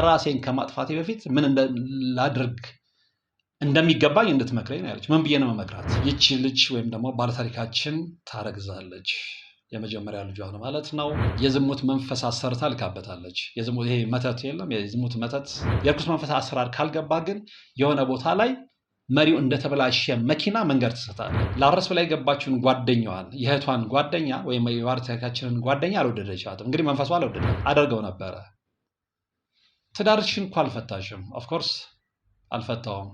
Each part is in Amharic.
ራሴን ከማጥፋቴ በፊት ምን ላድርግ እንደሚገባኝ እንድትመክረኝ ነው ያለች። ምን ብዬ ነው መመክራት? ይቺ ልጅ ወይም ደግሞ ባለታሪካችን ታረግዛለች። የመጀመሪያ ልጇ ነው ማለት ነው። የዝሙት መንፈስ አሰርታ ልካበታለች። ይሄ መተት የለም፣ የዝሙት መተት፣ የርኩስ መንፈስ አሰራር ካልገባ ግን የሆነ ቦታ ላይ መሪው እንደተበላሸ መኪና መንገድ ትሰጣለች። ላረስ በላይ የገባችውን ጓደኛዋን፣ የእህቷን ጓደኛ ወይም የባለታሪካችንን ጓደኛ አልወደደቻትም። እንግዲህ መንፈሷ አልወደደ አደርገው ነበረ። ትዳርሽን እኮ አልፈታሽም። ኦፍኮርስ አልፈታውም።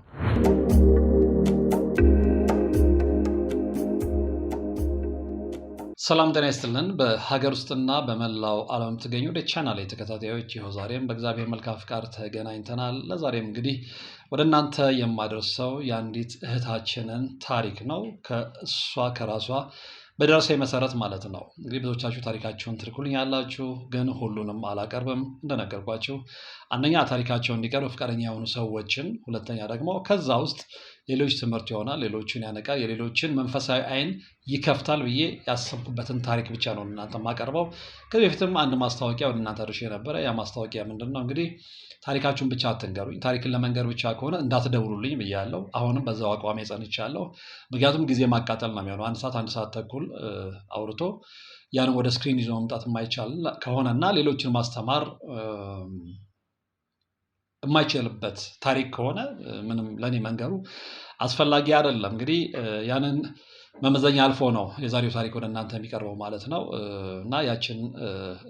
ሰላም ጤና ይስጥልን። በሀገር ውስጥና በመላው ዓለም የምትገኙ ወደ ቻናል ተከታታዮች ይኸው ዛሬም በእግዚአብሔር መልካም ፍቃድ ተገናኝተናል። ለዛሬም እንግዲህ ወደ እናንተ የማደርሰው የአንዲት እህታችንን ታሪክ ነው። ከእሷ ከራሷ በደረሰኝ መሰረት ማለት ነው። እንግዲህ ብዙዎቻችሁ ታሪካቸውን ትልኩልኝ ያላችሁ፣ ግን ሁሉንም አላቀርብም። እንደነገርኳችሁ አንደኛ ታሪካቸው እንዲቀርብ ፈቃደኛ የሆኑ ሰዎችን፣ ሁለተኛ ደግሞ ከዛ ውስጥ ሌሎች ትምህርት ይሆናል፣ ሌሎችን ያነቃል፣ የሌሎችን መንፈሳዊ አይን ይከፍታል ብዬ ያሰብኩበትን ታሪክ ብቻ ነው እናንተ ማቀርበው። ከዚህ በፊትም አንድ ማስታወቂያ ወደ እናንተ አድርሼ ነበረ። ያ ማስታወቂያ ምንድን ነው? እንግዲህ ታሪካችሁን ብቻ አትንገሩኝ፣ ታሪክን ለመንገር ብቻ ከሆነ እንዳትደውሉልኝ ብያለሁ። አሁንም በዛው አቋሜ ጸንቻለሁ። ምክንያቱም ጊዜ ማቃጠል ነው የሚሆነው። አንድ ሰዓት ተኩል አውርቶ ያንም ወደ ስክሪን ይዞ መምጣት የማይቻል ከሆነና ሌሎችን ማስተማር የማይችልበት ታሪክ ከሆነ ምንም ለእኔ መንገሩ አስፈላጊ አይደለም። እንግዲህ ያንን መመዘኛ አልፎ ነው የዛሬው ታሪክ ወደ እናንተ የሚቀርበው ማለት ነው። እና ያችን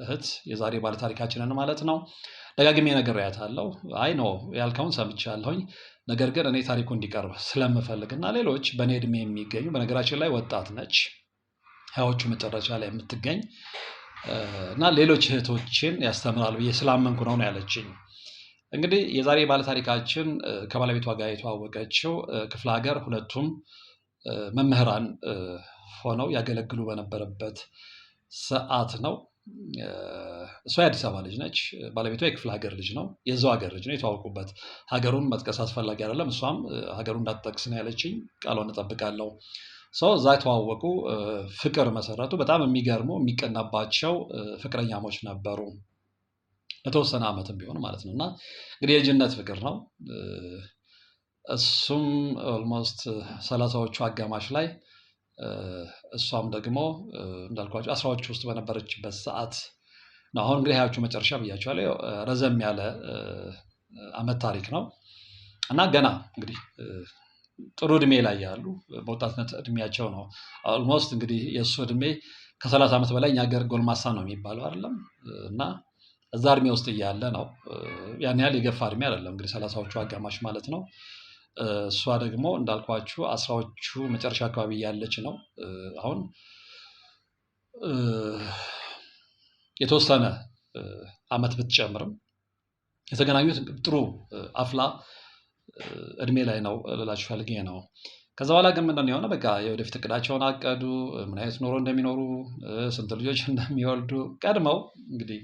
እህት የዛሬ ባለ ታሪካችንን ማለት ነው ደጋግሜ ነግሬያታለሁ። አይ ነው ያልከውን ሰምቻለሁኝ፣ ነገር ግን እኔ ታሪኩ እንዲቀርብ ስለምፈልግና ሌሎች በእኔ እድሜ የሚገኙ፣ በነገራችን ላይ ወጣት ነች፣ ሀያዎቹ መጨረሻ ላይ የምትገኝ እና ሌሎች እህቶችን ያስተምራል ብዬ ስላመንኩ ነው ያለችኝ። እንግዲህ የዛሬ ባለታሪካችን ከባለቤቷ ጋር የተዋወቀችው ክፍለ ሀገር ሁለቱም መምህራን ሆነው ያገለግሉ በነበረበት ሰዓት ነው። እሷ የአዲስ አበባ ልጅ ነች፣ ባለቤቷ የክፍለ ሀገር ልጅ ነው። የዛው ሀገር ልጅ ነው። የተዋወቁበት ሀገሩን መጥቀስ አስፈላጊ አይደለም። እሷም ሀገሩን እንዳትጠቅስ ነው ያለችኝ። ቃሏን እጠብቃለሁ። እዛ የተዋወቁ ፍቅር መሰረቱ። በጣም የሚገርሙ የሚቀናባቸው ፍቅረኛሞች ነበሩ፣ ለተወሰነ ዓመትም ቢሆን ማለት ነው። እና እንግዲህ የልጅነት ፍቅር ነው። እሱም ኦልሞስት 30ዎቹ አጋማሽ ላይ እሷም ደግሞ እንዳልኳቸው 10ዎቹ ውስጥ በነበረችበት ሰዓት ነው። አሁን እንግዲህ ሀያዎቹ መጨረሻ ብያቸዋለሁ። ረዘም ያለ ዓመት ታሪክ ነው እና ገና እንግዲህ ጥሩ እድሜ ላይ ያሉ በወጣትነት እድሜያቸው ነው። ኦልሞስት እንግዲህ የእሱ እድሜ ከ30 ዓመት በላይ እኛ ሀገር ጎልማሳ ነው የሚባለው አይደለም። እና እዛ እድሜ ውስጥ እያለ ነው። ያን ያህል የገፋ እድሜ አይደለም እንግዲህ 30ዎቹ አጋማሽ ማለት ነው። እሷ ደግሞ እንዳልኳችሁ 10ዎቹ መጨረሻ አካባቢ ያለች ነው። አሁን የተወሰነ ዓመት ብትጨምርም የተገናኙት ጥሩ አፍላ እድሜ ላይ ነው ልላችሁ ፈልጌ ነው። ከዛ በኋላ ግን ምንድን የሆነ በቃ የወደፊት እቅዳቸውን አቀዱ። ምን አይነት ኑሮ እንደሚኖሩ፣ ስንት ልጆች እንደሚወልዱ ቀድመው እንግዲህ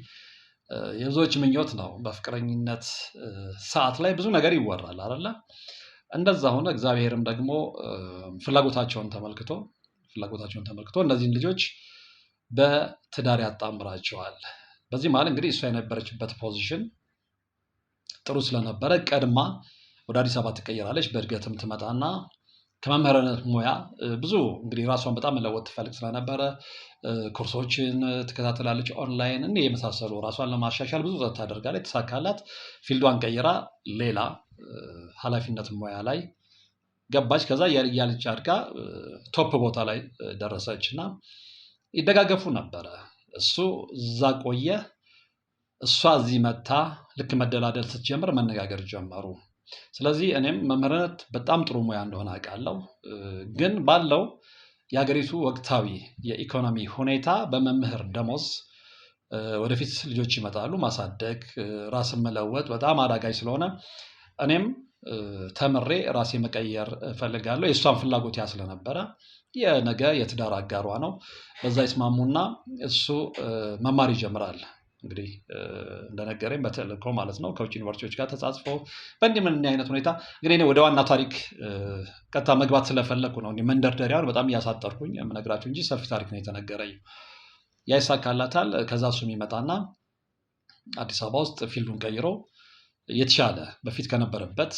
የብዙዎች ምኞት ነው። በፍቅረኝነት ሰዓት ላይ ብዙ ነገር ይወራል አይደለ? እንደዛ ሆነ። እግዚአብሔርም ደግሞ ፍላጎታቸውን ተመልክቶ እነዚህን ልጆች በትዳር ያጣምራቸዋል። በዚህ መሀል እንግዲህ እሷ የነበረችበት ፖዚሽን ጥሩ ስለነበረ ቀድማ ወደ አዲስ አበባ ትቀየራለች። በእድገትም ትመጣና ከመምህርነት ሙያ ብዙ እንግዲህ ራሷን በጣም መለወጥ ትፈልግ ስለነበረ ኮርሶችን ትከታተላለች፣ ኦንላይን እንዲህ የመሳሰሉ ራሷን ለማሻሻል ብዙ ጥረት ታደርጋለች። የተሳካላት ፊልዷን ቀይራ ሌላ ኃላፊነት ሙያ ላይ ገባች። ከዛ እያለች አድጋ ቶፕ ቦታ ላይ ደረሰች እና ይደጋገፉ ነበረ። እሱ እዛ ቆየ፣ እሷ እዚህ መታ ልክ መደላደል ስትጀምር መነጋገር ጀመሩ። ስለዚህ እኔም መምህርነት በጣም ጥሩ ሙያ እንደሆነ አውቃለሁ፣ ግን ባለው የሀገሪቱ ወቅታዊ የኢኮኖሚ ሁኔታ በመምህር ደሞዝ ወደፊት ልጆች ይመጣሉ፣ ማሳደግ ራስን መለወጥ በጣም አዳጋጅ ስለሆነ እኔም ተምሬ ራሴ መቀየር እፈልጋለሁ። የእሷን ፍላጎት ያ ስለነበረ የነገ የትዳር አጋሯ ነው። በዛ ይስማሙና እሱ መማር ይጀምራል። እንግዲህ እንደነገረኝ በተልእኮ ማለት ነው ከውጭ ዩኒቨርሲቲዎች ጋር ተጻጽፎ በእንዲህ ምን አይነት ሁኔታ እንግዲህ እኔ ወደ ዋና ታሪክ ቀጥታ መግባት ስለፈለኩ ነው መንደርደሪያውን በጣም እያሳጠርኩኝ የምነግራችሁ እንጂ ሰፊ ታሪክ ነው የተነገረኝ። ያ ይሳካላታል። ከዛ እሱ የሚመጣና አዲስ አበባ ውስጥ ፊልዱን ቀይሮ የተሻለ በፊት ከነበረበት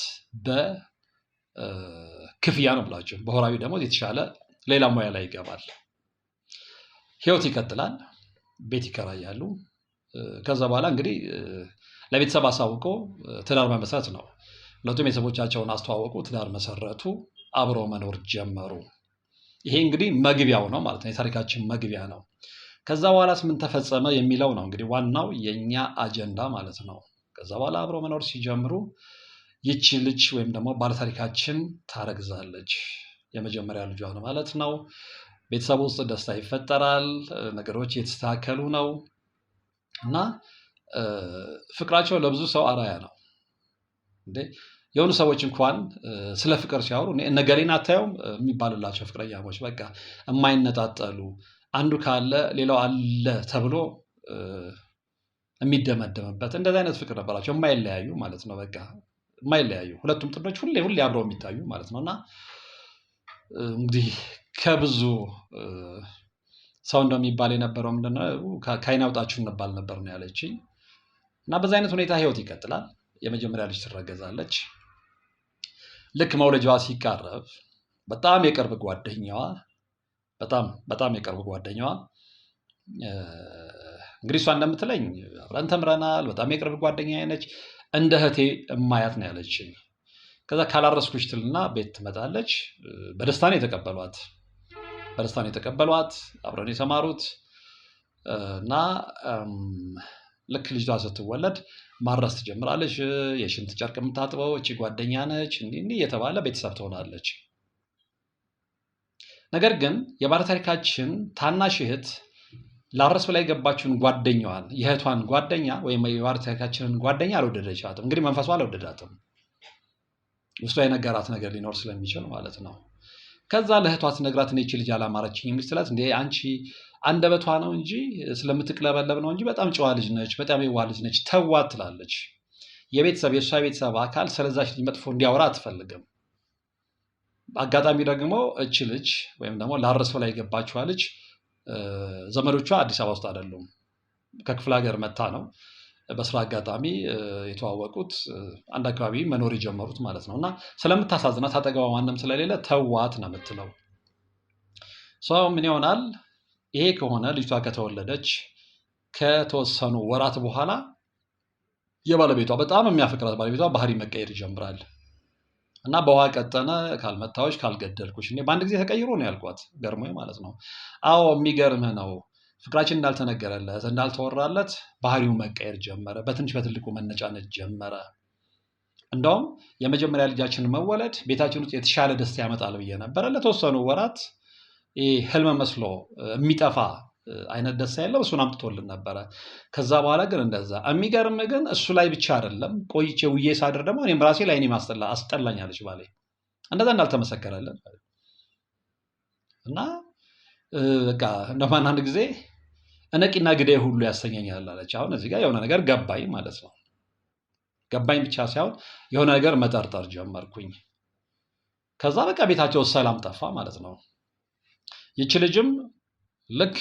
በክፍያ ነው ብላችሁ በወራዊ ደግሞ የተሻለ ሌላ ሙያ ላይ ይገባል። ህይወት ይቀጥላል። ቤት ይከራያሉ። ከዛ በኋላ እንግዲህ ለቤተሰብ አሳውቆ ትዳር መመስረት ነው። ሁለቱም ቤተሰቦቻቸውን አስተዋወቁ፣ ትዳር መሰረቱ፣ አብረው መኖር ጀመሩ። ይሄ እንግዲህ መግቢያው ነው ማለት ነው፣ የታሪካችን መግቢያ ነው። ከዛ በኋላስ ምን ተፈጸመ የሚለው ነው እንግዲህ ዋናው የኛ አጀንዳ ማለት ነው። ከዛ በኋላ አብረው መኖር ሲጀምሩ ይቺ ልጅ ወይም ደግሞ ባለታሪካችን ታረግዛለች። የመጀመሪያ ልጇ ነው ማለት ነው። ቤተሰብ ውስጥ ደስታ ይፈጠራል። ነገሮች የተስተካከሉ ነው እና ፍቅራቸው ለብዙ ሰው አራያ ነው። እንዴ የሆኑ ሰዎች እንኳን ስለ ፍቅር ሲያወሩ እነገሌን አታየውም የሚባልላቸው ፍቅረኛሞች በቃ የማይነጣጠሉ አንዱ ካለ ሌላው አለ ተብሎ የሚደመደምበት እንደዚህ አይነት ፍቅር ነበራቸው። የማይለያዩ ማለት ነው። በቃ የማይለያዩ ሁለቱም ጥንዶች ሁሌ አብረው የሚታዩ ማለት ነው እና እንግዲህ ከብዙ ሰው እንደሚባል የነበረው ምንድነው ከዓይን ያውጣችሁ እንባል ነበር ነው ያለችኝ። እና በዛ አይነት ሁኔታ ህይወት ይቀጥላል። የመጀመሪያ ልጅ ትረገዛለች። ልክ መውለጃዋ ሲቃረብ በጣም የቅርብ ጓደኛዋ እንግዲህ እሷ እንደምትለኝ አብረን ተምረናል፣ በጣም የቅርብ ጓደኛዬ ነች፣ እንደ እህቴ እማያት ነው ያለችኝ። ከዛ ካላረስኩሽ ትልና ቤት ትመጣለች። በደስታ ነው የተቀበሏት አብረን የተማሩት እና ልክ ልጅቷ ስትወለድ ማረስ ትጀምራለች። የሽንት ጨርቅ የምታጥበው እቺ ጓደኛ ነች። እንዲህ እየተባለ ቤተሰብ ትሆናለች። ነገር ግን የባለታሪካችን ታናሽ እህት ላረስ ብላ የገባችውን ጓደኛዋን የእህቷን ጓደኛ ወይም የባለታሪካችንን ጓደኛ አልወደደቻትም። እንግዲህ መንፈሷ አልወደዳትም። ውስጧ የነገራት ነገር ሊኖር ስለሚችል ማለት ነው። ከዛ ለእህቷ ትነግራት እኔ ይቺ ልጅ አላማረችኝ የሚል ስላት እንዴ አንቺ አንደበቷ ነው እንጂ ስለምትቅለበለብ ነው እንጂ በጣም ጨዋ ልጅ ነች፣ በጣም የዋህ ልጅ ነች፣ ተዋት ትላለች። የእሷ ቤተሰብ አካል ስለዛች ልጅ መጥፎ እንዲያወራ አትፈልግም። አጋጣሚ ደግሞ እቺ ልጅ ወይም ደግሞ ላረስ ብላ የገባችዋ ልጅ ዘመዶቿ አዲስ አበባ ውስጥ አይደሉም፣ ከክፍለ ሀገር መታ ነው በስራ አጋጣሚ የተዋወቁት፣ አንድ አካባቢ መኖር የጀመሩት ማለት ነው። እና ስለምታሳዝናት አጠገቧ ማንም ስለሌለ ተዋት ነው የምትለው። ሰው ምን ይሆናል? ይሄ ከሆነ ልጅቷ ከተወለደች ከተወሰኑ ወራት በኋላ የባለቤቷ በጣም የሚያፈቅራት ባለቤቷ ባህሪ መቀየር ይጀምራል። እና በውሃ ቀጠነ ካልመታዎች ካልገደልኩሽ። እኔ በአንድ ጊዜ ተቀይሮ ነው ያልኳት፣ ገርሞኝ ማለት ነው። አዎ የሚገርምህ ነው፣ ፍቅራችን እንዳልተነገረለት እንዳልተወራለት ባህሪው መቀየር ጀመረ። በትንሽ በትልቁ መነጫነጭ ጀመረ። እንደውም የመጀመሪያ ልጃችን መወለድ ቤታችን ውስጥ የተሻለ ደስታ ያመጣል ብዬ ነበረ። ለተወሰኑ ወራት ህልም መስሎ የሚጠፋ አይነት ደስታ የለም፣ እሱን አምጥቶልን ነበረ። ከዛ በኋላ ግን እንደዛ የሚገርም ግን እሱ ላይ ብቻ አይደለም፣ ቆይቼ ውዬ ሳድር ደግሞ እኔም ራሴ ላይ አስጠላኛለች ባሌ። እንደዛ እንዳልተመሰከረልን እና በቃ እንደማን አንድ ጊዜ እነቂና ግዴ ሁሉ ያሰኘኛል አለች። አሁን እዚህ ጋር የሆነ ነገር ገባኝ ማለት ነው። ገባኝ ብቻ ሳይሆን የሆነ ነገር መጠርጠር ጀመርኩኝ። ከዛ በቃ ቤታቸው ሰላም ጠፋ ማለት ነው። ይቺ ልጅም ልክ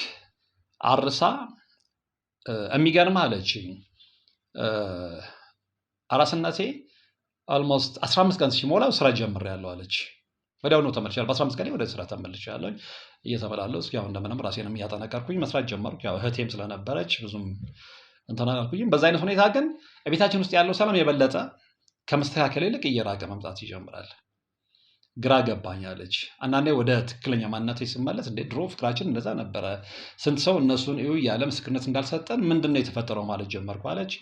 አርሳ የሚገርም አለችኝ። አራስነቴ ኦልሞስት 15 ቀን ሲሞላው ስራ ጀምሬያለሁ አለች። ወዲያውኑ ተመልሻለሁ። በ15 ቀን ወደ ስራ ተመልሻለሁ። እየተመላለስኩ ያው እንደምንም ራሴንም እያጠነከርኩኝ መስራት ጀመርኩ። ያው እህቴም ስለነበረች ብዙም እንትን አላልኩኝም። በዛ አይነት ሁኔታ ግን ቤታችን ውስጥ ያለው ሰላም የበለጠ ከመስተካከል ይልቅ እየራቀ መምጣት ይጀምራል። ግራ ገባኛለች። አንዳንዴ ወደ ትክክለኛ ማንነቴ ስመለስ እንዴ ድሮ ፍቅራችን እንደዛ ነበረ፣ ስንት ሰው እነሱን እዩ እያለ ምስክርነት እንዳልሰጠን ምንድን ነው የተፈጠረው ማለት ጀመርኩ አለች።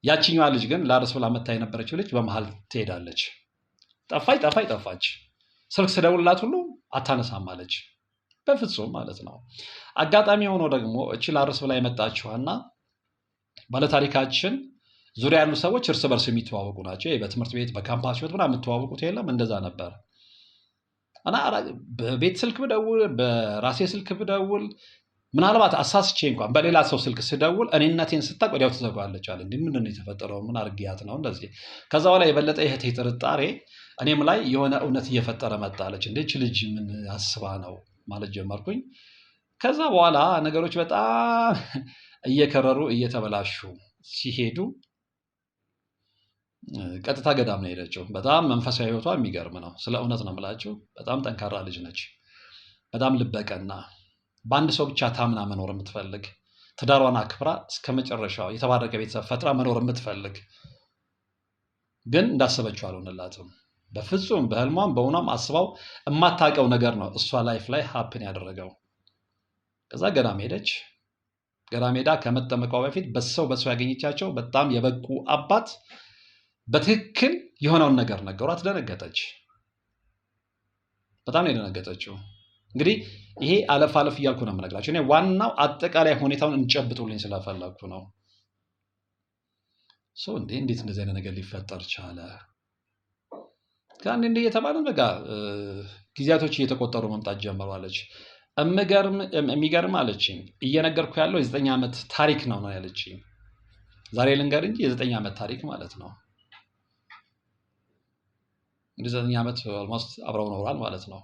ያችኛዋ ልጅ ግን ላርስ ብላ መታ የነበረችው ልጅ በመሀል ትሄዳለች። ጠፋች። ስልክ ስደውልላት ሁሉ አታነሳም አለች። በፍጹም ማለት ነው። አጋጣሚ ሆኖ ደግሞ እቺ ላርስ ብላ የመጣችኋና ባለታሪካችን ዙሪያ ያሉ ሰዎች እርስ በርስ የሚተዋወቁ ናቸው። በትምህርት ቤት በካምፓስ ህይወት ምናምን የምትዋወቁት የለም፣ እንደዛ ነበር። እና በቤት ስልክ ብደውል በራሴ ስልክ ብደውል ምናልባት አሳስቼ እንኳን በሌላ ሰው ስልክ ስደውል እኔነቴን ስታቅ ወዲያው ትዘጋዋለች አለ። እንዲህ ምንድን ነው የተፈጠረው? ምን አድርጊያት ነው እንደዚህ? ከዛ በኋላ የበለጠ የእህቴ ጥርጣሬ እኔም ላይ የሆነ እውነት እየፈጠረ መጣለች። እንዴች ልጅ ምን አስባ ነው ማለት ጀመርኩኝ። ከዛ በኋላ ነገሮች በጣም እየከረሩ እየተበላሹ ሲሄዱ ቀጥታ ገዳም ነው ሄደችው። በጣም መንፈሳዊ ህይወቷ የሚገርም ነው። ስለ እውነት ነው የምላችሁ። በጣም ጠንካራ ልጅ ነች። በጣም ልበቀና፣ በአንድ ሰው ብቻ ታምና መኖር የምትፈልግ፣ ትዳሯን አክብራ እስከ መጨረሻው የተባረከ ቤተሰብ ፈጥራ መኖር የምትፈልግ፣ ግን እንዳሰበችው አልሆነላትም። በፍጹም በህልሟም በእውኗም አስባው የማታውቀው ነገር ነው እሷ ላይፍ ላይ ሀፕን ያደረገው። ከዛ ገዳም ሄደች። ገዳም ሄዳ ከመጠመቋ በፊት በሰው ያገኘቻቸው በጣም የበቁ አባት በትክክል የሆነውን ነገር ነገሯት። ደነገጠች። በጣም ነው የደነገጠችው። እንግዲህ ይሄ አለፍ አለፍ እያልኩ ነው የምነግራቸው። እኔ ዋናው አጠቃላይ ሁኔታውን እንጨብጡልኝ ስለፈለግኩ ነው። እንዴት እንደዚህ አይነት ነገር ሊፈጠር ቻለ? ከአንድ እንዲህ እየተባለ በቃ ጊዜያቶች እየተቆጠሩ መምጣት ጀመሯለች። የሚገርም አለችኝ። እየነገርኩ ያለው የ9 ዓመት ታሪክ ነው ያለችኝ። ዛሬ ልንገር እንጂ የ9 ዓመት ታሪክ ማለት ነው። እንግዲህ 9 ዓመት ኦልሞስት አብረው ኖሯል ማለት ነው።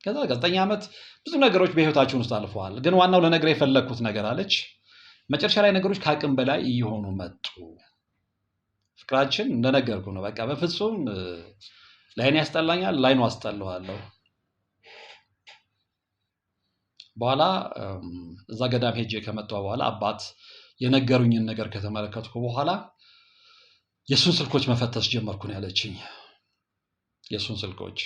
ከዛ 9 ዓመት ብዙ ነገሮች በህይወታችን ውስጥ አልፈዋል። ግን ዋናው ለነገር የፈለግኩት ነገር አለች፣ መጨረሻ ላይ ነገሮች ከአቅም በላይ እየሆኑ መጡ። ፍቅራችን እንደነገርኩ ነው። በቃ በፍጹም ላይን ያስጠላኛል፣ ላይኑ አስጠላዋለሁ። በኋላ እዛ ገዳም ሄጄ ከመጣሁ በኋላ አባት የነገሩኝን ነገር ከተመለከትኩ በኋላ የሱን ስልኮች መፈተሽ ጀመርኩ ነው ያለችኝ። የሱን ስልኮች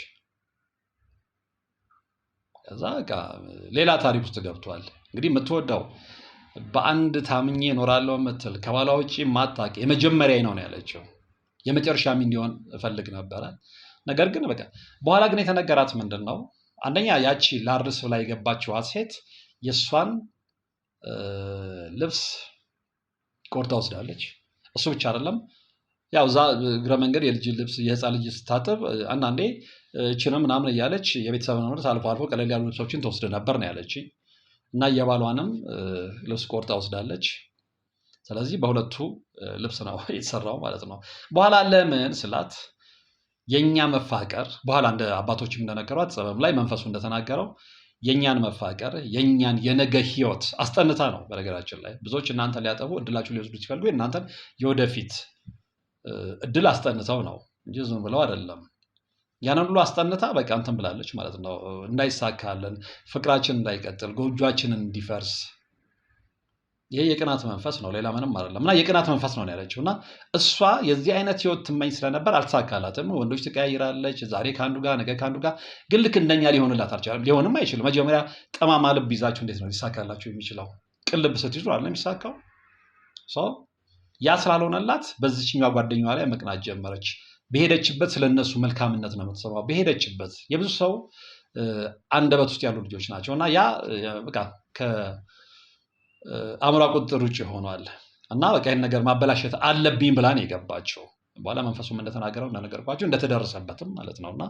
ከዛ በቃ ሌላ ታሪክ ውስጥ ገብቷል። እንግዲህ የምትወደው በአንድ ታምኜ እኖራለሁ የምትል ከባሏ ውጪ ማታውቅ የመጀመሪያ ነው ያለችው። የመጨረሻም እንዲሆን እፈልግ ነበረ። ነገር ግን በቃ በኋላ ግን የተነገራት ምንድን ነው? አንደኛ ያቺ ላርስ ላይ የገባችዋ ሴት የእሷን ልብስ ቆርጣ ወስዳለች። እሱ ብቻ አይደለም፣ ያው እዛ እግረ መንገድ የልጅ ልብስ የህፃን ልጅ ስታጥብ አንዳንዴ እችንም ምናምን እያለች የቤተሰብ ንብረት አልፎ አልፎ ቀለል ያሉ ልብሶችን ትወስድ ነበር ነው ያለች። እና የባሏንም ልብስ ቆርጣ ወስዳለች። ስለዚህ በሁለቱ ልብስ ነው የተሰራው ማለት ነው። በኋላ ለምን ስላት የኛ መፋቀር በኋላ እንደ አባቶችም እንደነገሯት ጸበም ላይ መንፈሱ እንደተናገረው የኛን መፋቀር የኛን የነገ ህይወት አስጠንታ ነው። በነገራችን ላይ ብዙዎች እናንተ ሊያጠቡ እድላችሁ ሊወስዱ ሲፈልጉ እናንተን የወደፊት እድል አስጠንተው ነው እንጂ ዝም ብለው አይደለም። ያንን ሁሉ አስጠንታ በቃ እንትን ብላለች ማለት ነው። እንዳይሳካለን፣ ፍቅራችን እንዳይቀጥል፣ ጎጆአችንን እንዲፈርስ። ይሄ የቅናት መንፈስ ነው፣ ሌላ ምንም አይደለም። እና የቅናት መንፈስ ነው ያለችው። እና እሷ የዚህ አይነት ህይወት ትመኝ ስለነበር አልተሳካላትም። ወንዶች ትቀያይራለች፣ ዛሬ ከአንዱ ጋር ነገ ከአንዱ ጋር። ግን ልክ እንደኛ ሊሆንላት አልቻለም። ሊሆንም አይችልም። መጀመሪያ ጠማማ ልብ ይዛችሁ እንዴት ነው ሊሳካላችሁ የሚችለው? ቅን ልብ ስትይዙ አለ የሚሳካው። ያ ስላልሆነላት በዚችኛዋ ጓደኛዋ ላይ መቅናት ጀመረች። በሄደችበት ስለነሱ መልካምነት ነው የምትሰማው። በሄደችበት የብዙ ሰው አንደበት ውስጥ ያሉ ልጆች ናቸው። እና ያ በቃ ከአእምሯ ቁጥጥር ውጭ ሆኗል። እና በቃ ይህን ነገር ማበላሸት አለብኝ ብላ ነው የገባቸው። በኋላ መንፈሱም እንደተናገረው እንደነገርኳቸው እንደተደረሰበትም ማለት ነው። እና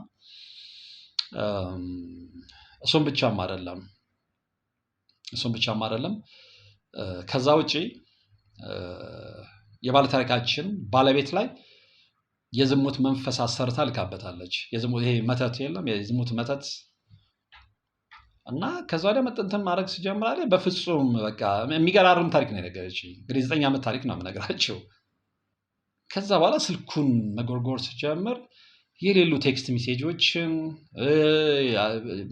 እሱም ብቻም አይደለም ከዛ ውጭ የባለታሪካችን ባለቤት ላይ የዝሙት መንፈስ አሰርታ ልካበታለች። ይሄ መተት የለም የዝሙት መተት። እና ከዛ ወዲያ መጠንተን ማድረግ ሲጀምራለ በፍጹም በቃ የሚገራርም ታሪክ ነው የነገረችኝ። እንግዲህ 9 ዓመት ታሪክ ነው የምነግራቸው። ከዛ በኋላ ስልኩን መጎርጎር ሲጀምር የሌሉ ቴክስት ሜሴጆችን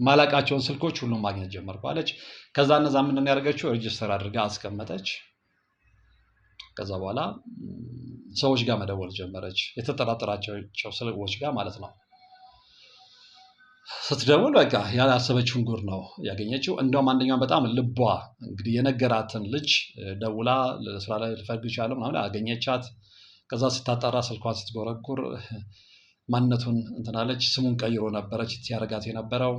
ማላቃቸውን ስልኮች ሁሉም ማግኘት ጀመርኩ አለች። ከዛ እነዛ ምንድን ያደረገችው ሬጅስተር አድርጋ አስቀመጠች። ከዛ በኋላ ሰዎች ጋር መደወል ጀመረች፣ የተጠራጠራቸው ሰዎች ጋር ማለት ነው። ስትደውል በቃ ያላሰበችውን ጉድ ነው ያገኘችው። እንደውም አንደኛው በጣም ልቧ እንግዲህ የነገራትን ልጅ ደውላ ለስራ ላይ ልፈልግ ይችላል ምናምን አገኘቻት። ከዛ ስታጣራ ስልኳን ስትጎረጉር ማንነቱን እንትናለች። ስሙን ቀይሮ ነበረች ሲያረጋት የነበረው።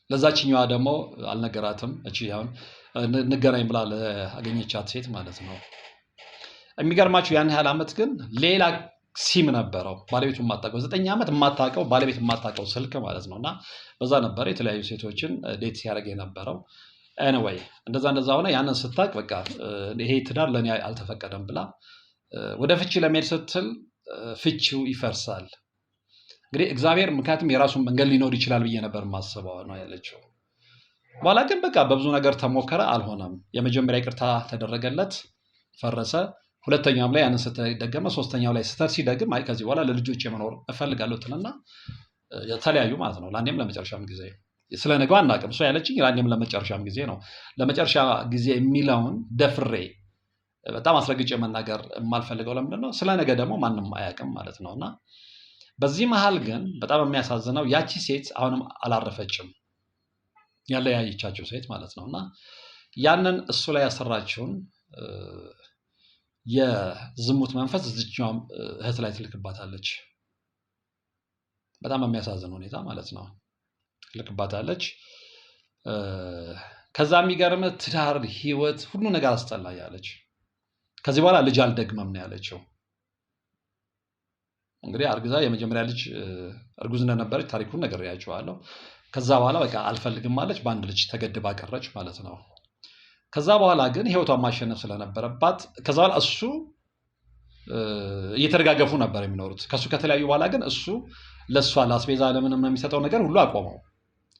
ለዛችኛዋ ደግሞ አልነገራትም። እቺ አሁን እንገናኝ ብላ ለአገኘቻት ሴት ማለት ነው። የሚገርማችሁ ያን ያህል ዓመት ግን ሌላ ሲም ነበረው ባለቤቱ የማታውቀው 9 ዓመት የማታውቀው ባለቤት የማታውቀው ስልክ ማለት ነውና በዛ ነበር የተለያዩ ሴቶችን ዴት ሲያደርግ የነበረው። ኤኒዌይ እንደዛ ሆነ። ያንን ስታቅ በቃ ይሄ ትዳር ለኔ አልተፈቀደም ብላ ወደ ፍቺ ለመሄድ ስትል ፍቺው ይፈርሳል። እንግዲህ እግዚአብሔር ምክንያቱም የራሱን መንገድ ሊኖር ይችላል ብዬ ነበር ማስበው ነው ያለችው። በኋላ ግን በቃ በብዙ ነገር ተሞከረ፣ አልሆነም። የመጀመሪያ ይቅርታ ተደረገለት፣ ፈረሰ። ሁለተኛውም ላይ ያንን ስተደገመ፣ ሶስተኛው ላይ ስተር ሲደግም አይ ከዚህ በኋላ ለልጆች የመኖር እፈልጋለሁ ትልና የተለያዩ ማለት ነው። ለአንዴም ለመጨረሻም ጊዜ ስለ ነገው አናውቅም። እሷ ያለችኝ ለአንዴም ለመጨረሻም ጊዜ ነው። ለመጨረሻ ጊዜ የሚለውን ደፍሬ በጣም አስረግጬ መናገር የማልፈልገው ለምንድን ነው? ስለ ነገ ደግሞ ማንም አያውቅም ማለት ነው። እና በዚህ መሀል ግን በጣም የሚያሳዝነው ያቺ ሴት አሁንም አላረፈችም፣ ያለያየቻቸው ሴት ማለት ነው። እና ያንን እሱ ላይ ያሰራችውን የዝሙት መንፈስ እዚችኛውም እህት ላይ ትልክባታለች። በጣም የሚያሳዝን ሁኔታ ማለት ነው። ትልክባታለች። ከዛ የሚገርም ትዳር፣ ህይወት፣ ሁሉ ነገር አስጠላ ያለች። ከዚህ በኋላ ልጅ አልደግመም ነው ያለችው። እንግዲህ አርግዛ የመጀመሪያ ልጅ እርጉዝ እንደነበረች ታሪኩን ነግሬያቸዋለሁ። ከዛ በኋላ በቃ አልፈልግም አለች። በአንድ ልጅ ተገድባ ቀረች ማለት ነው። ከዛ በኋላ ግን ህይወቷን ማሸነፍ ስለነበረባት ከዛ በኋላ እሱ እየተደጋገፉ ነበር የሚኖሩት። ከሱ ከተለያዩ በኋላ ግን እሱ ለእሷ ለአስቤዛ ለምንም የሚሰጠው ነገር ሁሉ አቆመው።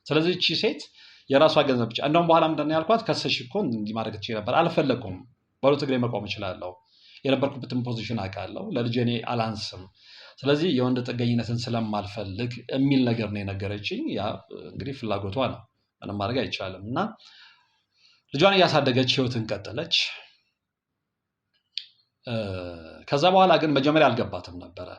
ስለዚህ እቺ ሴት የራሷ ገንዘብ ብቻ እንደውም በኋላ ምንድን ነው ያልኳት፣ ከሰሽ እኮ እንዲህ ማድረግ ትችይ ነበር፣ አልፈለኩም፣ በሁለት እግሬ መቆም እችላለሁ፣ የነበርኩበትን ፖዚሽን አውቃለሁ፣ ለልጄ እኔ አላንስም፣ ስለዚህ የወንድ ጥገኝነትን ስለማልፈልግ የሚል ነገር ነው የነገረችኝ። ያ እንግዲህ ፍላጎቷ ነው፣ ምንም ማድረግ አይቻልም። እና ልጇን እያሳደገች ህይወትን ቀጠለች። ከዛ በኋላ ግን መጀመሪያ አልገባትም ነበረ።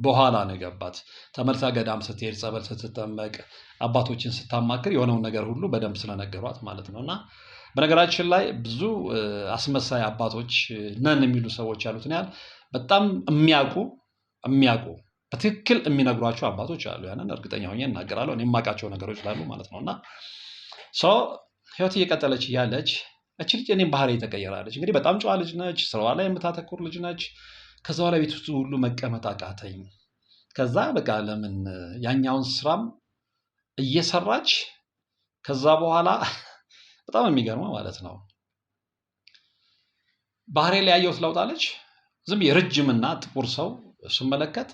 በኋላ ነው የገባት። ተመልሳ ገዳም ስትሄድ፣ ጸበል ስትጠመቅ፣ አባቶችን ስታማክር የሆነውን ነገር ሁሉ በደንብ ስለነገሯት ማለት ነው። እና በነገራችን ላይ ብዙ አስመሳይ አባቶች ነን የሚሉ ሰዎች ያሉትን ያህል በጣም የሚያውቁ በትክክል የሚነግሯቸው አባቶች አሉ። ያንን እርግጠኛ ሆኜ እናገራለሁ። እኔ የማውቃቸው ነገሮች ስላሉ ማለት ነው። እና ህይወት እየቀጠለች እያለች እች ልጅ እኔም ባህሪ ተቀየራለች። እንግዲህ በጣም ጨዋ ልጅ ነች፣ ስራዋ ላይ የምታተኩር ልጅ ነች። ከዛ በኋላ ቤት ውስጥ ሁሉ መቀመጥ አቃተኝ። ከዛ በቃ ለምን ያኛውን ስራም እየሰራች ከዛ በኋላ በጣም የሚገርመው ማለት ነው ባህሪ ላይ ያየሁት ለውጥ አለች። ዝም የረጅምና ጥቁር ሰው ስመለከት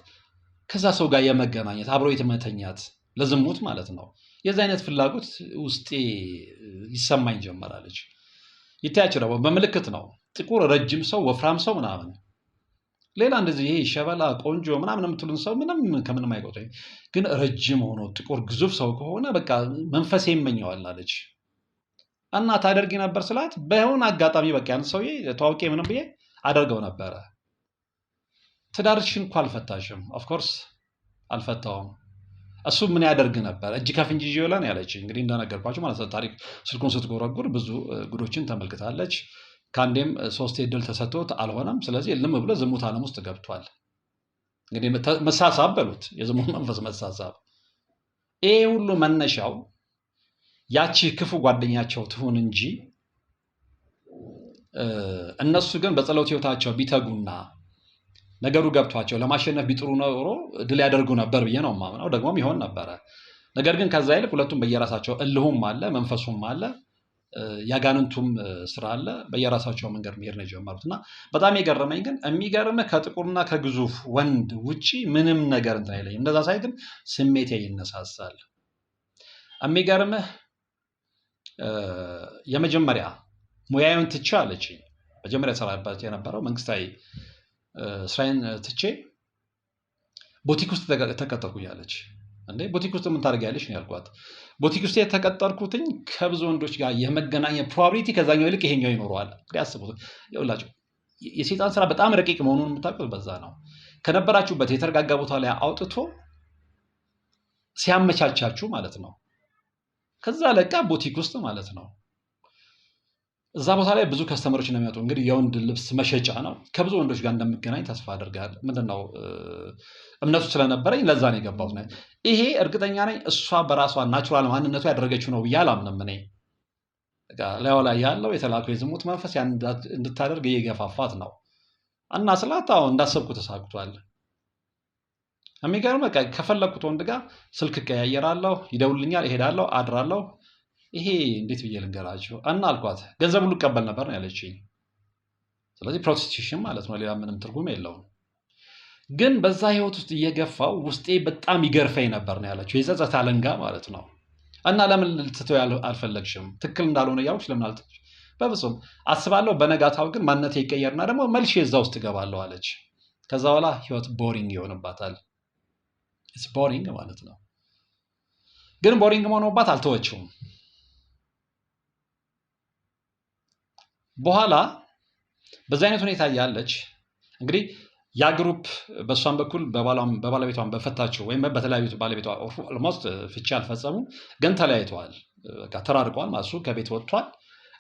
ከዛ ሰው ጋር የመገናኘት አብሮ የተመተኛት ለዝሙት ማለት ነው የዛ አይነት ፍላጎት ውስጤ ይሰማኝ ጀመራለች። ይታያችሁ ደግሞ በምልክት ነው። ጥቁር ረጅም ሰው፣ ወፍራም ሰው ምናምን፣ ሌላ እንደዚህ ይሄ ሸበላ ቆንጆ ምናምን የምትሉን ሰው ምንም ከምንም አይቆጠኝ፣ ግን ረጅም ሆኖ ጥቁር ግዙፍ ሰው ከሆነ በቃ መንፈሴ ይመኘዋል አለች። እና ታደርጊ ነበር ስላት በሆነ አጋጣሚ በቃ ያን ሰውዬ ተዋውቄ ምንም ብዬ አደርገው ነበረ። ትዳርሽን እኮ አልፈታሽም። ኦፍኮርስ አልፈታውም። እሱ ምን ያደርግ ነበር? እጅ ከፍንጅ ይዤውላን ያለች። እንግዲህ እንደነገርኳቸው ማለት ነው ታሪክ ስልኩን ስትጎረጉር ብዙ ጉዶችን ተመልክታለች። ከአንዴም 3 ዕድል ተሰጥቶት አልሆነም። ስለዚህ ልም ብሎ ዝሙት ዓለም ውስጥ ገብቷል። እንግዲህ መሳሳብ በሉት፣ የዝሙት መንፈስ መሳሳብ። ይሄ ሁሉ መነሻው ያቺ ክፉ ጓደኛቸው ትሁን እንጂ እነሱ ግን በጸሎት ህይወታቸው ቢተጉና ነገሩ ገብቷቸው ለማሸነፍ ቢጥሩ ኖሮ ድል ያደርጉ ነበር ብዬ ነው የማምነው። ደግሞም ይሆን ነበረ። ነገር ግን ከዛ ይልቅ ሁለቱም በየራሳቸው እልሁም አለ፣ መንፈሱም አለ፣ ያጋንንቱም ስራ አለ። በየራሳቸው መንገድ መሄድ ነው የጀመሩት። እና በጣም የገረመኝ ግን የሚገርምህ ከጥቁርና ከግዙፍ ወንድ ውጪ ምንም ነገር እንትን አይለኝም። እንደዛ ሳይ ግን ስሜቴ ይነሳሳል። የሚገርምህ የመጀመሪያ ሙያዬን ትቼ አለችኝ። መጀመሪያ ሰራባት የነበረው መንግስታዊ ስራዬን ትቼ ቦቲክ ውስጥ ተቀጠርኩኛለች። እንዴ ቦቲክ ውስጥ ምን ታደርጊያለሽ ነው ያልኳት። ቦቲክ ውስጥ የተቀጠርኩትኝ ከብዙ ወንዶች ጋር የመገናኘት ፕሮባቢሊቲ ከዛኛው ይልቅ ይሄኛው ይኖረዋል። እንግዲህ አስቡት። ይኸውላችሁ የሰይጣን ስራ በጣም ረቂቅ መሆኑን የምታውቁት በዛ ነው። ከነበራችሁበት የተረጋጋ ቦታ ላይ አውጥቶ ሲያመቻቻችሁ ማለት ነው። ከዛ ለቃ ቦቲክ ውስጥ ማለት ነው። እዛ ቦታ ላይ ብዙ ከስተመሮች ነው የሚመጡ። እንግዲህ የወንድ ልብስ መሸጫ ነው። ከብዙ ወንዶች ጋር እንደምገናኝ ተስፋ አደርጋለሁ። ምንድነው እምነቱ ስለነበረኝ ለዛ ነው የገባሁት። ይሄ እርግጠኛ ነኝ እሷ በራሷ ናቹራል ማንነቱ ያደረገችው ነው ብዬ አላምንም። እኔ ላይዋ ላይ ያለው የተላከው የዝሙት መንፈስ ያን እንድታደርግ እየገፋፋት ነው። እና ስላት አዎ እንዳሰብኩ ተሳክቷል። የሚገርም በቃ ከፈለግኩት ወንድ ጋር ስልክ እቀያየራለሁ፣ ይደውልኛል፣ እሄዳለሁ፣ አድራለሁ። ይሄ እንዴት ብዬ ልንገራችሁ እና አልኳት። ገንዘብ ሁሉ እቀበል ነበር ነው ያለችኝ። ስለዚህ ፕሮስቲቱሽን ማለት ነው፣ ሌላ ምንም ትርጉም የለውም። ግን በዛ ህይወት ውስጥ እየገፋው ውስጤ በጣም ይገርፈኝ ነበር ነው ያለችው። የጸጸት አለንጋ ማለት ነው። እና ለምን ልትተው አልፈለግሽም? ትክክል እንዳልሆነ ያውሽ ለምን አልተች? በፍጹም አስባለሁ። በነጋታው ግን ማንነቴ ይቀየርና ደግሞ መልሼ እዛ ውስጥ እገባለሁ አለች። ከዛ በኋላ ህይወት ቦሪንግ ይሆንባታል። ኢትስ ቦሪንግ ማለት ነው። ግን ቦሪንግ ሆኖባት አልተወችውም። በኋላ በዛ አይነት ሁኔታ ያለች እንግዲህ ያ ግሩፕ በእሷን በኩል በባለቤቷን በፈታችው ወይም በተለያዩት ባለቤቷ ኦልሞስት ፍቺ አልፈጸሙ፣ ግን ተለያይተዋል፣ ተራርቀዋል። እሱ ከቤት ወጥቷል፣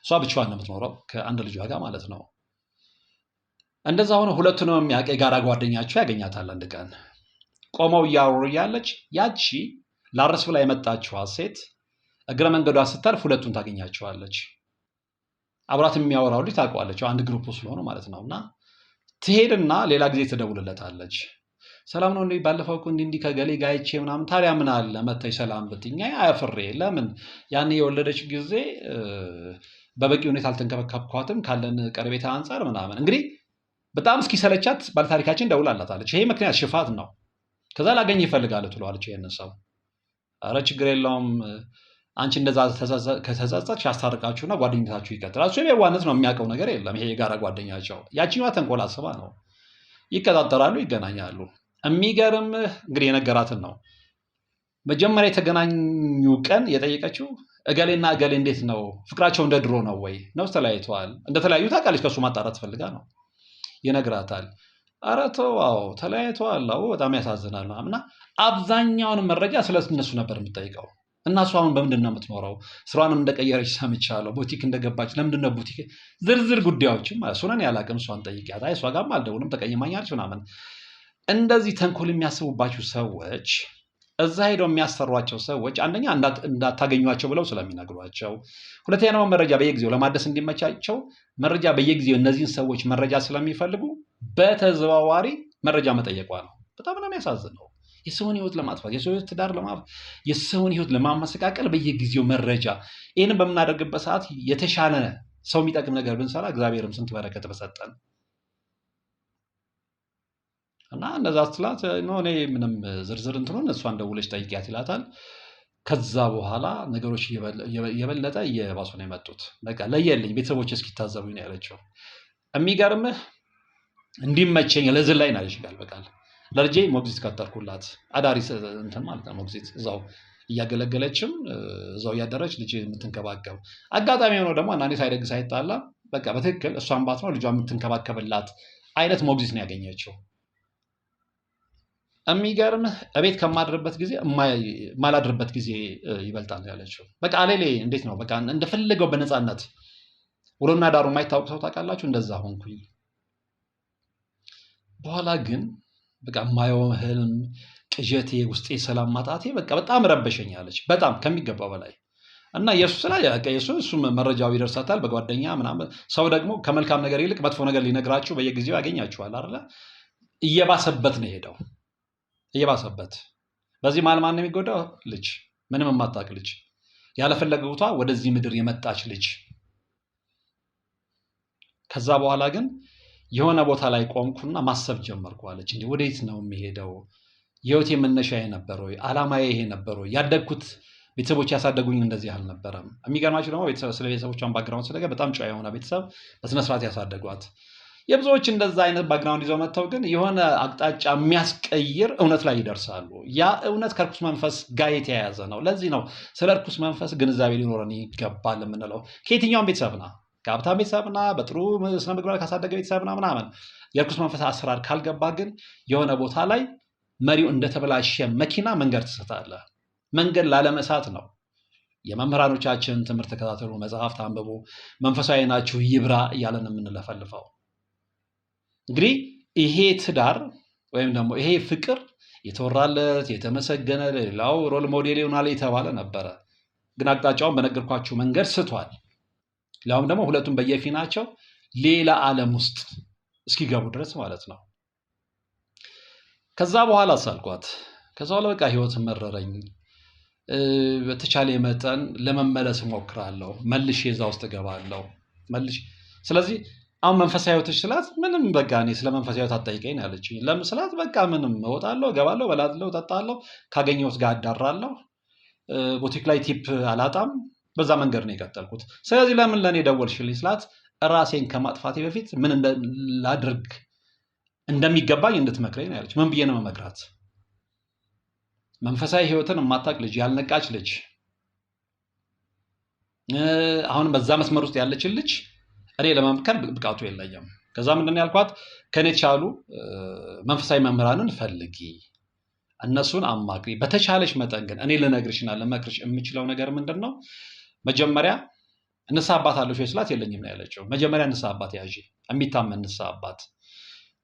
እሷ ብቻዋን ነው የምትኖረው ከአንድ ልጇ ጋር ማለት ነው። እንደዛ ሆነ። ሁለቱንም የሚያውቅ የጋራ ጓደኛቸው ያገኛታል። አንድ ቀን ቆመው እያወሩ እያለች ያቺ ላረስ ብላ የመጣችዋ ሴት እግረ መንገዷ ስታልፍ ሁለቱን ታገኛቸዋለች። አብራት የሚያወራው ልጅ ታውቀዋለች፣ አንድ ግሩፕ ስለሆኑ ማለት ነው። እና ትሄድና ሌላ ጊዜ ትደውልለታለች። ሰላም ነው እንዴ? ባለፈው እኮ እንዲህ ከገሌ ጋር አይቼ ምናምን። ታዲያ ምን አለ መተሽ ሰላም ብትኛ? አያፍሬ ለምን ያኔ የወለደች ጊዜ በበቂ ሁኔታ አልተንከባከብኳትም ካለን ቀረቤታ አንጻር ምናምን። እንግዲህ በጣም እስኪሰለቻት ባለታሪካችን ደውላላታለች። ይሄ ምክንያት ሽፋት ነው። ከዛ ላገኝ ይፈልጋል ትለዋለች ይሄን ሰው። አረ ችግር የለውም አንቺ እንደዛ ከተጸጸትሽ ያስታርቃችሁና ጓደኝነታችሁ ይቀጥላል። እሱ የዋነት ነው፣ የሚያውቀው ነገር የለም። ይሄ የጋራ ጓደኛቸው። ያቺኛዋ ተንኮል አስባ ነው። ይቀጣጠራሉ፣ ይገናኛሉ። የሚገርም እንግዲህ የነገራትን ነው። መጀመሪያ የተገናኙ ቀን የጠየቀችው እገሌና እገሌ እንዴት ነው ፍቅራቸው እንደ ድሮ ነው ወይ ነው ተለያይተዋል? እንደተለያዩ ታውቃለች። ከእሱ ማጣራት ፈልጋ ነው ይነግራታል። ኧረ ተው አዎ ተለያይተዋል፣ አዎ በጣም ያሳዝናል እና አብዛኛውን መረጃ ስለ እነሱ ነበር የምጠይቀው። እና እሷ አሁን በምንድን ነው የምትኖረው? ስራዋንም እንደቀየረች ሰምቻለሁ። ቡቲክ እንደገባች። ለምንድን ነው ቡቲክ? ዝርዝር ጉዳዮችም እሱን ያላቅም። እሷን ጠይቂያት። አይ እሷ ጋርም አልደውልም ተቀይማኛለች ምናምን። እንደዚህ ተንኮል የሚያስቡባችሁ ሰዎች፣ እዛ ሄደው የሚያሰሯቸው ሰዎች አንደኛ እንዳታገኟቸው ብለው ስለሚነግሯቸው፣ ሁለተኛ ደግሞ መረጃ በየጊዜው ለማደስ እንዲመቻቸው መረጃ በየጊዜው እነዚህን ሰዎች መረጃ ስለሚፈልጉ በተዘዋዋሪ መረጃ መጠየቋ ነው። በጣም ነው የሚያሳዝነው። የሰውን ህይወት ለማጥፋት፣ የሰውን ህይወት ትዳር ለማጥፋት፣ የሰውን ህይወት ለማመሰቃቀል በየጊዜው መረጃ። ይህንን በምናደርግበት ሰዓት የተሻለ ሰው የሚጠቅም ነገር ብንሰራ እግዚአብሔርም ስንት በረከት በሰጠን እና እንደዛ ስትላት እኔ ምንም ዝርዝር እንትኑን እሷን ደውለሽ ጠይቂያት ይላታል። ከዛ በኋላ ነገሮች የበለጠ እየባሱ ነው የመጡት። በቃ ለየልኝ ቤተሰቦች እስኪታዘቡኝ ነው ያለችው። የሚገርምህ እንዲመቸኝ ለዝን ላይ ናለች ይላል። በቃ ለልጄ ሞግዚት ቀጠርኩላት። አዳሪ እንትን ማለት ነው ሞግዚት፣ እዛው እያገለገለችም እዛው እያደረች ልጅ የምትንከባከብ። አጋጣሚ ሆኖ ደግሞ አንዳንዴ ሳይደግ ሳይጣላ በቃ በትክክል እሷን ባት ነው ልጇ የምትንከባከብላት አይነት ሞግዚት ነው ያገኘችው። የሚገርምህ እቤት ከማድርበት ጊዜ የማላድርበት ጊዜ ይበልጣል ያለችው። በቃ አሌሌ እንዴት ነው በቃ እንደፈለገው በነፃነት ውሎና ዳሩ የማይታወቅ ሰው ታውቃላችሁ። እንደዛ ሆንኩኝ። በኋላ ግን በቃ የማየው ህልም፣ ቅዠቴ፣ ውስጤ ሰላም ማጣቴ በቃ በጣም ረበሸኝ አለች። በጣም ከሚገባው በላይ እና የእሱ ስላ እሱም መረጃው ይደርሳታል በጓደኛ ምናምን። ሰው ደግሞ ከመልካም ነገር ይልቅ መጥፎ ነገር ሊነግራችሁ በየጊዜው ያገኛችኋል አይደለ? እየባሰበት ነው ሄደው እየባሰበት። በዚህ መሀል ማን ነው የሚጎዳው? ልጅ፣ ምንም የማታውቅ ልጅ፣ ያለፈለገውቷ ወደዚህ ምድር የመጣች ልጅ። ከዛ በኋላ ግን የሆነ ቦታ ላይ ቆምኩና ማሰብ ጀመርኩ አለች። እንዴ ወዴት ነው የሚሄደው? የህይወቴ መነሻ ይሄ ነበር ወይ? አላማዬ ይሄ ነበር ወይ? ያደግኩት ቤተሰቦች ያሳደጉኝ እንደዚህ አልነበረም። የሚገርማችሁ ደግሞ ስለ ቤተሰቦቿን ባክግራውንድ ስለገ በጣም ጨዋ የሆነ ቤተሰብ በስነስርዓት ያሳደጓት። የብዙዎች እንደዛ አይነት ባክግራውንድ ይዘው መጥተው ግን የሆነ አቅጣጫ የሚያስቀይር እውነት ላይ ይደርሳሉ። ያ እውነት ከርኩስ መንፈስ ጋር የተያያዘ ነው። ለዚህ ነው ስለ እርኩስ መንፈስ ግንዛቤ ሊኖረን ይገባል የምንለው። ከየትኛውም ቤተሰብና ከሀብታም ቤተሰብና በጥሩ ስነ ምግባር ካሳደገ ቤተሰብና ምናምን የእርኩስ መንፈስ አሰራር ካልገባ ግን የሆነ ቦታ ላይ መሪው እንደተበላሸ መኪና መንገድ ትስታለህ። መንገድ ላለመሳት ነው የመምህራኖቻችን ትምህርት ተከታተሉ፣ መጽሐፍት አንብቡ፣ መንፈሳዊ ናችሁ ይብራ እያለን የምንለፈልፈው። እንግዲህ ይሄ ትዳር ወይም ደግሞ ይሄ ፍቅር የተወራለት የተመሰገነ ሌላው ሮል ሞዴል ይሆናል የተባለ ነበረ። ግን አቅጣጫውን በነገርኳችሁ መንገድ ስቷል። ሌላውም ደግሞ ሁለቱም በየፊናቸው ሌላ ዓለም ውስጥ እስኪገቡ ድረስ ማለት ነው። ከዛ በኋላ ሳልኳት ከዛ በኋላ በቃ ህይወት መረረኝ። በተቻለ መጠን ለመመለስ እሞክራለሁ። መልሼ እዛ ውስጥ እገባለሁ። ስለዚህ አሁን መንፈሳዊ ህይወትሽ ስላት ምንም በቃ እኔ ስለ መንፈሳዊ ህይወት አትጠይቀኝ ያለችኝ። ለምን ስላት በቃ ምንም እወጣለሁ፣ እገባለሁ፣ በላለሁ፣ እጠጣለሁ፣ ካገኘሁት ጋር አዳራለሁ፣ ቡቲክ ላይ ቲፕ አላጣም። በዛ መንገድ ነው የቀጠልኩት። ስለዚህ ለምን ለእኔ ደወልሽልኝ ስላት ራሴን ከማጥፋቴ በፊት ምን ላድርግ እንደሚገባኝ እንድትመክረኝ ነው ያለች። ምን ብዬ ነው መመክራት? መንፈሳዊ ህይወትን የማታውቅ ልጅ፣ ያልነቃች ልጅ፣ አሁን በዛ መስመር ውስጥ ያለችን ልጅ እኔ ለመምከር ብቃቱ የለኝም። ከዛ ምንድን ያልኳት ከኔ ቻሉ መንፈሳዊ መምህራንን ፈልጊ፣ እነሱን አማክሪ። በተቻለሽ መጠን ግን እኔ ልነግርሽና ልመክርሽ የምችለው ነገር ምንድን ነው? መጀመሪያ ንስሐ አባት አለሽ ወይ ስላት የለኝም ነው ያለችው። መጀመሪያ ንስሐ አባት ያዢ፣ የሚታመን ንስሐ አባት።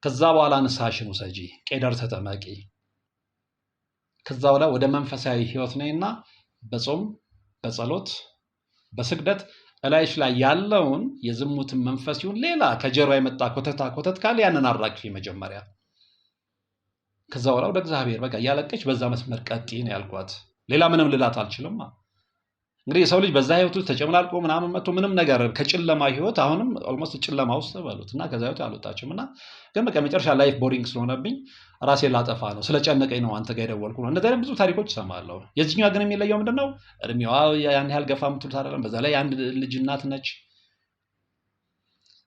ከዛ በኋላ ንስሐሽን ውሰጂ፣ ቄደር ተጠመቂ። ከዛ በኋላ ወደ መንፈሳዊ ህይወት ነይና በጾም በጸሎት በስግደት እላይሽ ላይ ያለውን የዝሙትን መንፈስ ይሁን ሌላ ከጀርባ የመጣ ኮተት ካለ ያንን አራግፊ መጀመሪያ። ከዛ በኋላ ወደ እግዚአብሔር በቃ እያለቀች በዛ መስመር ቀጥይ ነው ያልኳት። ሌላ ምንም ልላት አልችልም። እንግዲህ የሰው ልጅ በዛ ህይወት ውስጥ ተጨምላልቆ ምናምን መጥቶ ምንም ነገር ከጨለማ ህይወት አሁንም ኦልሞስት ጨለማ ውስጥ በሉት እና ከዛ ህይወት አልወጣችም። እና ግን በቃ መጨረሻ ላይፍ ቦሪንግ ስለሆነብኝ ራሴን ላጠፋ ነው፣ ስለጨነቀኝ ነው አንተ ጋር የደወልኩ ነው። እንደዚህ ብዙ ታሪኮች እሰማለሁ። የዚህኛዋ ግን የሚለየው ምንድን ነው? እድሜዋ ያን ያህል ገፋ የምትሉት አይደለም። በዛ ላይ አንድ ልጅ እናት ነች።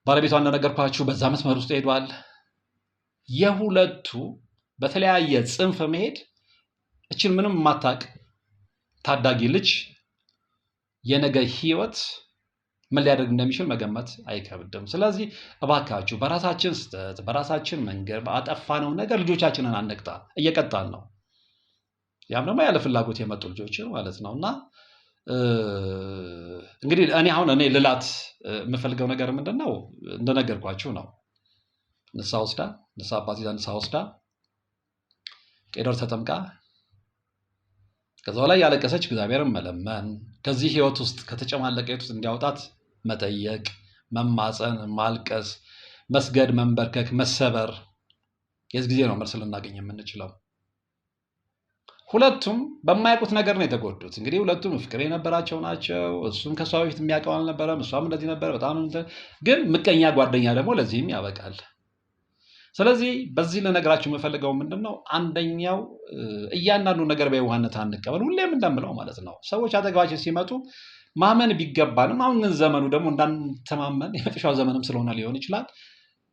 ባለቤቷ እንደነገርኳችሁ በዛ መስመር ውስጥ ሄዷል። የሁለቱ በተለያየ ጽንፍ መሄድ እችን ምንም የማታውቅ ታዳጊ ልጅ የነገ ህይወት ምን ሊያደርግ እንደሚችል መገመት አይከብድም። ስለዚህ እባካችሁ በራሳችን ስህተት በራሳችን መንገድ ባጠፋነው ነገር ልጆቻችንን አንቅጣ። እየቀጣን ነው። ያም ደግሞ ያለ ፍላጎት የመጡ ልጆችን ማለት ነው። እና እንግዲህ እኔ ልላት የምፈልገው ነገር ምንድን ነው? እንደነገርኳችሁ ነው። ንስሐ ወስዳ ንስሐ አባት ይዛ ንስሐ ወስዳ ቄደር ተጠምቃ ከዛ ላይ ያለቀሰች እግዚአብሔርን መለመን፣ ከዚህ ህይወት ውስጥ ከተጨማለቀ ህይወት ውስጥ እንዲያወጣት መጠየቅ፣ መማፀን፣ ማልቀስ፣ መስገድ፣ መንበርከክ፣ መሰበር። የዚህ ጊዜ ነው መልስ ልናገኝ የምንችለው። ሁለቱም በማያውቁት ነገር ነው የተጎዱት። እንግዲህ ሁለቱም ፍቅር የነበራቸው ናቸው። እሱም ከሷ በፊት የሚያውቀው አልነበረም፣ እሷም እንደዚህ ነበር። በጣም ግን ምቀኛ ጓደኛ ደግሞ ለዚህም ያበቃል። ስለዚህ በዚህ ልነግራችሁ የምፈልገው ምንድን ነው? አንደኛው እያንዳንዱ ነገር በየዋህነት አንቀበል። ሁሌም እንደምለው ማለት ነው። ሰዎች አጠገባችን ሲመጡ ማመን ቢገባንም አሁን ግን ዘመኑ ደግሞ እንዳንተማመን የመጨረሻው ዘመንም ስለሆነ ሊሆን ይችላል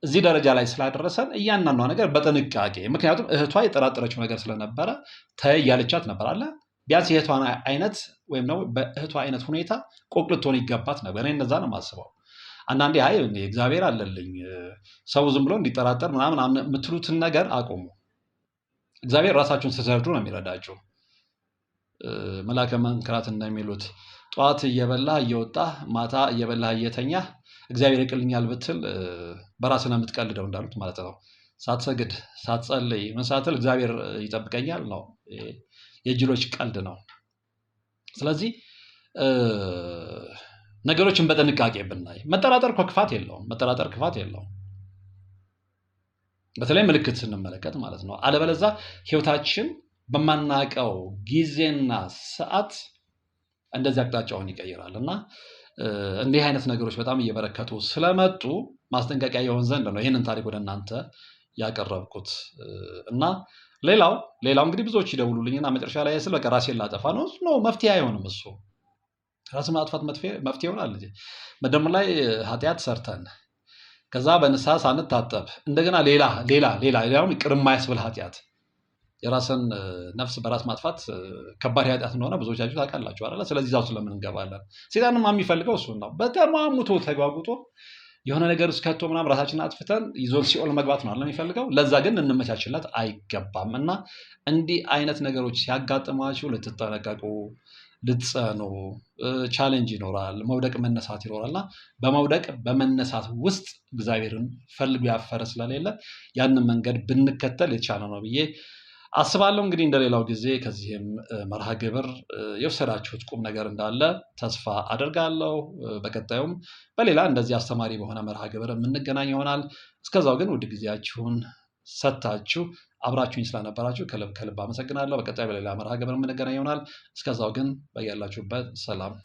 እዚህ ደረጃ ላይ ስላደረሰን እያንዳንዷ ነገር በጥንቃቄ፣ ምክንያቱም እህቷ የጠራጠረችው ነገር ስለነበረ ተይ እያለቻት ነበር አለ። ቢያንስ የእህቷን አይነት ወይም ደግሞ በእህቷ አይነት ሁኔታ ቆቅ ልትሆን ይገባት ነበር። እኔ እንደዛ ነው የማስበው። አንዳንዴ አይ እግዚአብሔር አለልኝ ሰው ዝም ብሎ እንዲጠራጠር ምናምን የምትሉትን ነገር አቁሙ። እግዚአብሔር ራሳችሁን ስትረዱ ነው የሚረዳችሁ። መልአከ መንክራት እንደሚሉት ጠዋት እየበላህ እየወጣህ ማታ እየበላህ እየተኛህ እግዚአብሔር ይቅልኛል ብትል በራስህ ነው የምትቀልደው እንዳሉት ማለት ነው። ሳትሰግድ ሳትጸልይ ምን ሳትል እግዚአብሔር ይጠብቀኛል ነው የጅሎች ቀልድ ነው። ስለዚህ ነገሮችን በጥንቃቄ ብናይ፣ መጠራጠር እኮ ክፋት የለውም። መጠራጠር ክፋት የለውም፣ በተለይ ምልክት ስንመለከት ማለት ነው። አለበለዛ ህይወታችን በማናውቀው ጊዜና ሰዓት እንደዚህ አቅጣጫውን ይቀይራል እና እንዲህ አይነት ነገሮች በጣም እየበረከቱ ስለመጡ ማስጠንቀቂያ የሆን ዘንድ ነው ይህንን ታሪክ ወደ እናንተ ያቀረብኩት። እና ሌላው እንግዲህ ብዙዎች ይደውሉልኝና መጨረሻ ላይ ስል በቃ ራሴን ላጠፋ ነው። መፍትሄ አይሆንም እሱ። ራስን ማጥፋት መፍትሄ ይሆናል። በደም ላይ ኃጢአት ሰርተን ከዛ በንስሐ ሳንታጠብ እንደገና ሌላ ቅር የማያስብል ኃጢአት፣ የራስን ነፍስ በራስ ማጥፋት ከባድ ኃጢአት እንደሆነ ብዙዎቻችሁ ታውቃላችሁ አይደል? ስለዚህ እዛው ስለምን እንገባለን? ሴጣንም የሚፈልገው እሱን ነው። በተሟሙቶ ተጓጉጦ የሆነ ነገር ውስጥ ከቶ ምናምን ራሳችንን አጥፍተን ይዞን ሲኦል መግባት ነው የሚፈልገው። ለዛ ግን እንመቻችለት አይገባም። እና እንዲህ አይነት ነገሮች ሲያጋጥሟችሁ ልትጠነቀቁ፣ ልትጸኑ። ቻሌንጅ ይኖራል፣ መውደቅ መነሳት ይኖራልና በመውደቅ በመነሳት ውስጥ እግዚአብሔርን ፈልጉ ያፈረ ስለሌለ ያንን መንገድ ብንከተል የተሻለ ነው ብዬ አስባለሁ። እንግዲህ እንደሌላው ጊዜ ከዚህም መርሃ ግብር የወሰዳችሁት ቁም ነገር እንዳለ ተስፋ አደርጋለሁ። በቀጣዩም በሌላ እንደዚህ አስተማሪ በሆነ መርሃ ግብር የምንገናኝ ይሆናል። እስከዛው ግን ውድ ጊዜያችሁን ሰጥታችሁ አብራችሁኝ ስለነበራችሁ ከልብ ከልብ አመሰግናለሁ። በቀጣይ በሌላ መርሃ ግብር የምንገናኝ ይሆናል። እስከዛው ግን በያላችሁበት ሰላም